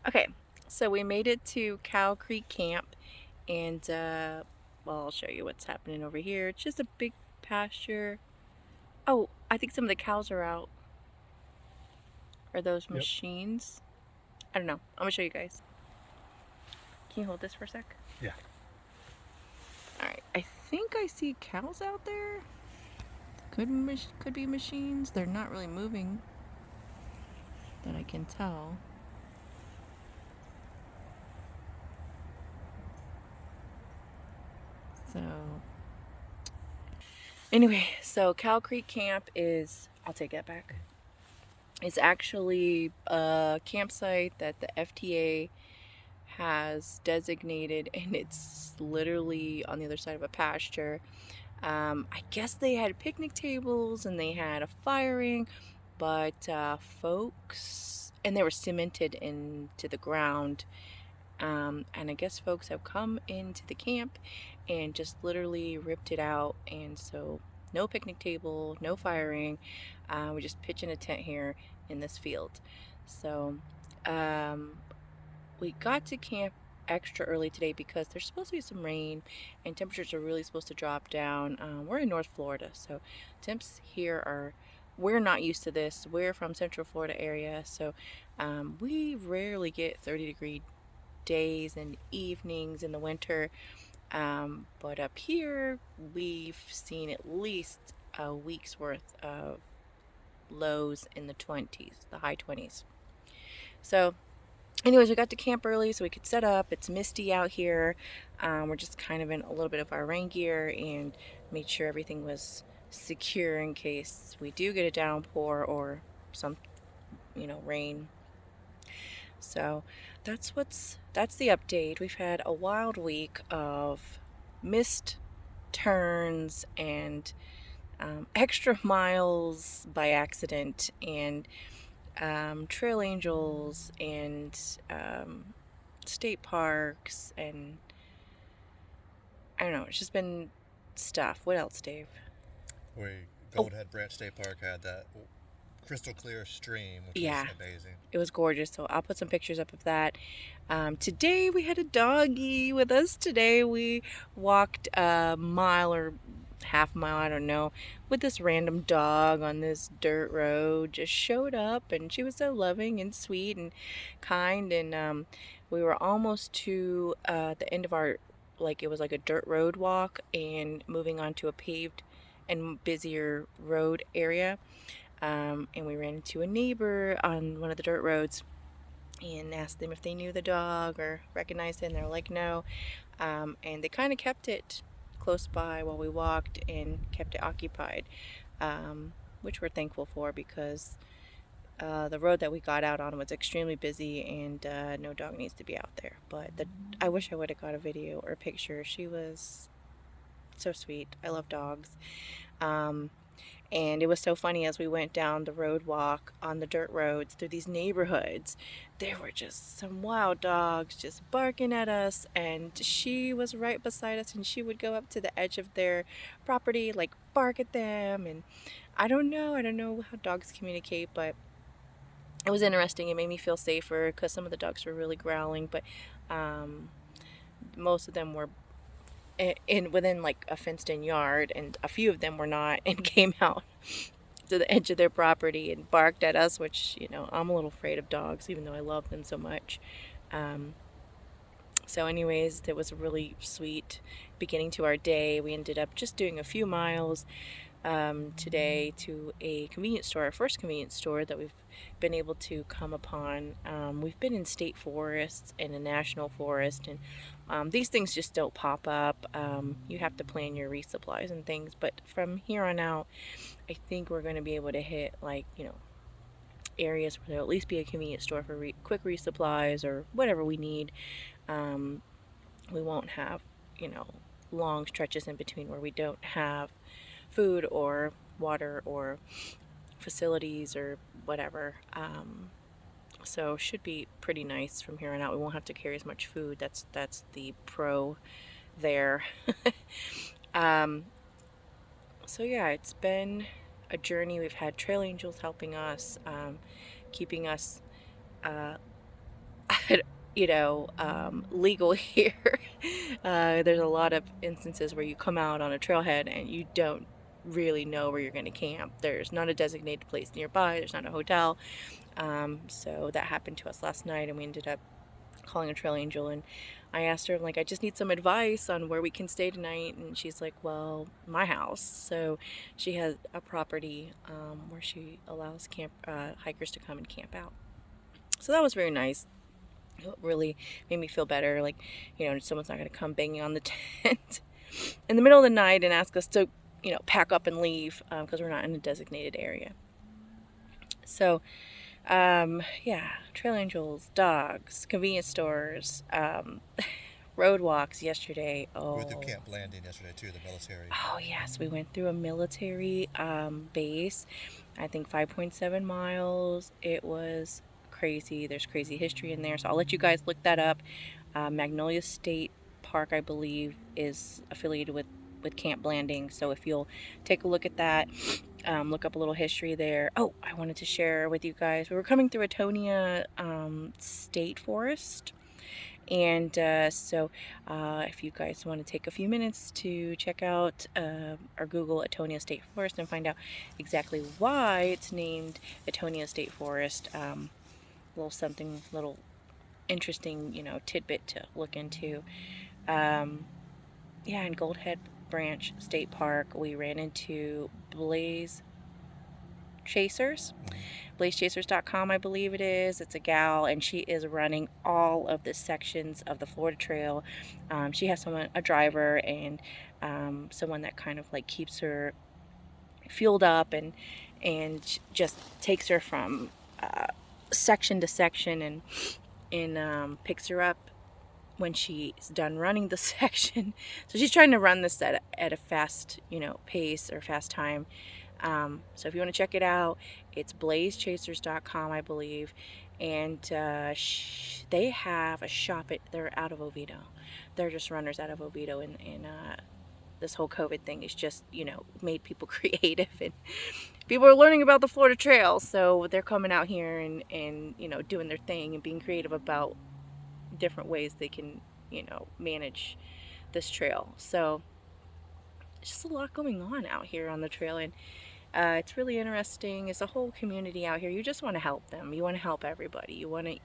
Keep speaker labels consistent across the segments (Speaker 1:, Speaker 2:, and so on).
Speaker 1: Okay, so we made it to Cow Creek Camp, and well, I'll show you what's happening over here. It's just a big pasture. Oh, I think some of the cows are out. Are those
Speaker 2: Yep.
Speaker 1: machines? I don't know. I'm gonna show you guys. Can you hold this for a sec?
Speaker 2: Yeah.
Speaker 1: All right. I think I see cows out there. Could be machines. They're not really moving, that I can tell. So anyway, so Cow Creek Camp is. I'll take that back. It's actually a campsite that the FTA has designated, and it's literally on the other side of a pasture. I guess they had picnic tables and they had a fire ring, but folks, and they were cemented into the ground. And I guess folks have come into the camp and just literally ripped it out. And so, no picnic table, no firing. We just pitch in a tent here in this field. So, um, we got to camp extra early today because there's supposed to be some rain and temperatures are really supposed to drop down. We're in North Florida, so temps here are. We're not used to this. We're from Central Florida area, so we rarely get 30-degree days and evenings in the winter. But up here, we've seen at least a week's worth of lows in the 20s, the high 20s. So, anyways, we got to camp early so we could set up. It's misty out here. We're just kind of in a little bit of our rain gear and made sure everything was secure in case we do get a downpour or some, rain. So that's the update. We've had a wild week of missed turns and extra miles by accident and trail angels and state parks, and I don't know, it's just been stuff. What else, Dave?
Speaker 2: We
Speaker 1: Oh,
Speaker 2: Goldhead Branch State Park had that crystal clear stream, which was
Speaker 1: yeah,
Speaker 2: amazing.
Speaker 1: it was gorgeous. So I'll put some pictures up of that. Today we had a doggy with us. Today we walked a mile or half mile, I don't know, with this random dog on this dirt road. Just showed up, and she was so loving and sweet and kind. And we were almost to the end of our, like, it was like a dirt road walk and moving on to a paved and busier road area. And we ran into a neighbor on one of the dirt roads and asked them if they knew the dog or recognized it, and they're like, no. And they kind of kept it close by while we walked and kept it occupied, which we're thankful for because the road that we got out on was extremely busy, and no dog needs to be out there. But I wish I would have got a video or a picture. She was so sweet. I love dogs. Um, and it was so funny as we went down the road walk on the dirt roads through these neighborhoods. There were just some wild dogs just barking at us, and she was right beside us, and she would go up to the edge of their property, like bark at them. And I don't know how dogs communicate, but it was interesting. It made me feel safer because some of the dogs were really growling, but um, most of them were in within like a fenced in yard, and a few of them were not and came out to the edge of their property and barked at us, which, I'm a little afraid of dogs, even though I love them so much. Um, so, anyways, it was a really sweet beginning to our day. We ended up just doing a few miles today to a convenience store, our first convenience store that we've been able to come upon. We've been in state forests and a national forest, and these things just don't pop up. You have to plan your resupplies and things, but from here on out, I think we're going to be able to hit, like, areas where there'll at least be a convenience store for quick resupplies or whatever we need. Um, we won't have, you know, long stretches in between where we don't have food or water or facilities or whatever. So should be pretty nice from here on out. We won't have to carry as much food. That's the pro there. um, so yeah, it's been a journey. We've had trail angels helping us, keeping us. Uh, legal here. There's a lot of instances where you come out on a trailhead and you don't really know where you're going to camp. There's not a designated place nearby. There's not a hotel. So that happened to us last night, and we ended up calling a trail angel, and I asked her, like, I just need some advice on where we can stay tonight, and she's like, well, my house. So she has a property where she allows hikers to come and camp out. So that was very nice. It really made me feel better, like, someone's not going to come banging on the tent in the middle of the night and ask us to, pack up and leave because we're not in a designated area. So yeah, trail angels, dogs, convenience stores, road walks yesterday.
Speaker 2: We
Speaker 1: Oh,
Speaker 2: went through Camp Landing yesterday too, the military.
Speaker 1: oh yes, we went through a military base. I think 5.7 miles. It was crazy. There's crazy history in there, so I'll let you guys look that up. Magnolia State Park, I believe, is affiliated with Camp Blanding. So if you'll take a look at that, look up a little history there. Oh, I wanted to share with you guys. We were coming through Etoniah State Forest. And if you guys want to take a few minutes to check out or Google Etoniah State Forest and find out exactly why it's named Etoniah State Forest, little interesting, tidbit to look into. Yeah, in Goldhead Branch State Park, we ran into Blaze Chasers. blazechasers.com, I believe it is. It's a gal, and she is running all of the sections of the Florida Trail. She has a driver, and someone that kind of like keeps her fueled up and just takes her from section to section and picks her up when she's done running the section. So she's trying to run this at a fast, pace or fast time. So if you want to check it out, it's blazechasers.com, I believe. And they have a shop. They're out of Oviedo. They're just runners out of Oviedo. And this whole COVID thing is just, made people creative. And people are learning about the Florida Trail. So they're coming out here and doing their thing and being creative about different ways they can, manage this trail. So it's just a lot going on out here on the trail, and it's really interesting. It's a whole community out here. You just want to help them. You want to help everybody. You want to,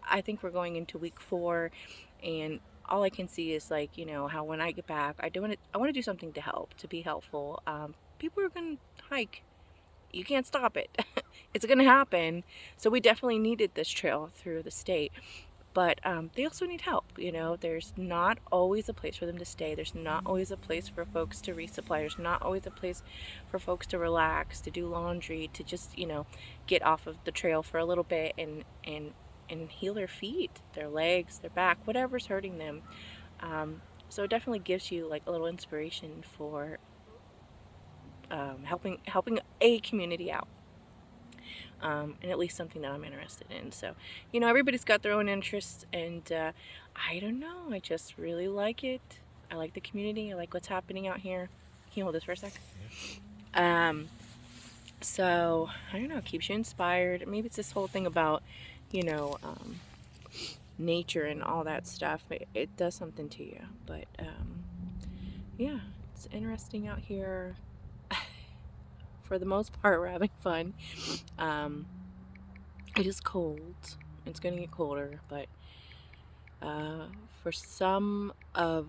Speaker 1: I think we're going into week 4, and all I can see is like, how when I get back, I want to do something to help, to be helpful. People are going to hike. You can't stop it. It's going to happen. So we definitely needed this trail through the state. But they also need help. There's not always a place for them to stay. There's not always a place for folks to resupply. There's not always a place for folks to relax, to do laundry, to just, get off of the trail for a little bit and heal their feet, their legs, their back, whatever's hurting them. So it definitely gives you like a little inspiration for helping a community out. And at least something that I'm interested in. So, everybody's got their own interests, and I don't know. I just really like it. I like the community. I like what's happening out here. Can you hold this for a sec? So, I don't know. Keeps you inspired. Maybe it's this whole thing about, nature and all that stuff. It does something to you. But, yeah, it's interesting out here. For the most part, we're having fun. It is cold. It's going to get colder, but for some of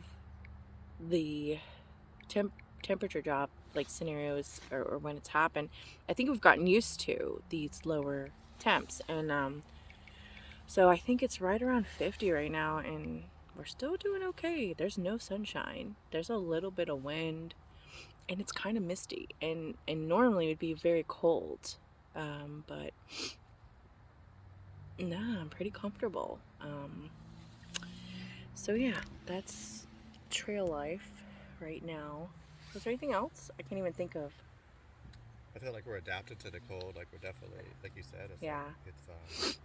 Speaker 1: the temperature drop like scenarios or when it's happened, I think we've gotten used to these lower temps, and so I think it's right around 50 right now, and we're still doing okay. There's no sunshine. There's a little bit of wind. And it's kind of misty, and normally it would be very cold, but nah, I'm pretty comfortable. So yeah, that's trail life right now. Was there anything else? I can't even think of.
Speaker 2: I feel like we're adapted to the cold. Like we're definitely, like you said, it's
Speaker 1: Yeah.
Speaker 2: it's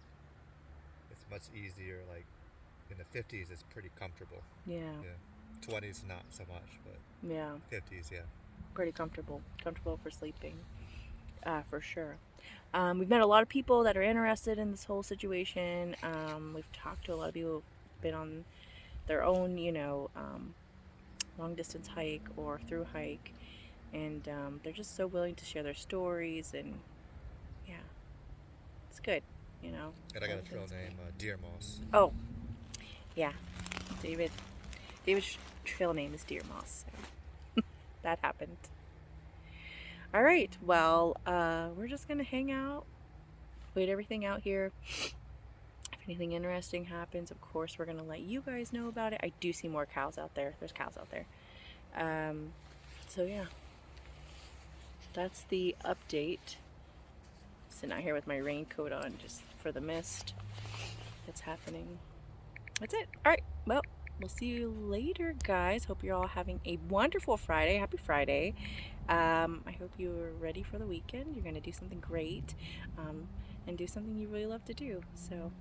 Speaker 2: much easier. Like in the 50s, it's pretty comfortable.
Speaker 1: Yeah.
Speaker 2: 20s not so much, but
Speaker 1: Yeah.
Speaker 2: 50s, yeah.
Speaker 1: Pretty comfortable for sleeping. For sure. We've met a lot of people that are interested in this whole situation. We've talked to a lot of people who've been on their own, long distance hike or through hike, and they're just so willing to share their stories, and yeah, it's good, you know.
Speaker 2: And I got a trail
Speaker 1: It's good.
Speaker 2: name, Deer Moss.
Speaker 1: Oh, yeah, David. David's trail name is Deer Moss. So that happened. All right. Well, we're just gonna hang out, wait everything out here. If anything interesting happens, of course, we're gonna let you guys know about it. I do see more cows out there. There's cows out there. Um, so yeah, that's the update. Sitting out here with my raincoat on just for the mist that's happening. That's it. All right. Well, we'll see you later, guys. Hope you're all having a wonderful Friday. Happy Friday. I hope you're ready for the weekend. You're going to do something great and do something you really love to do. So,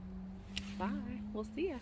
Speaker 1: bye. We'll see ya.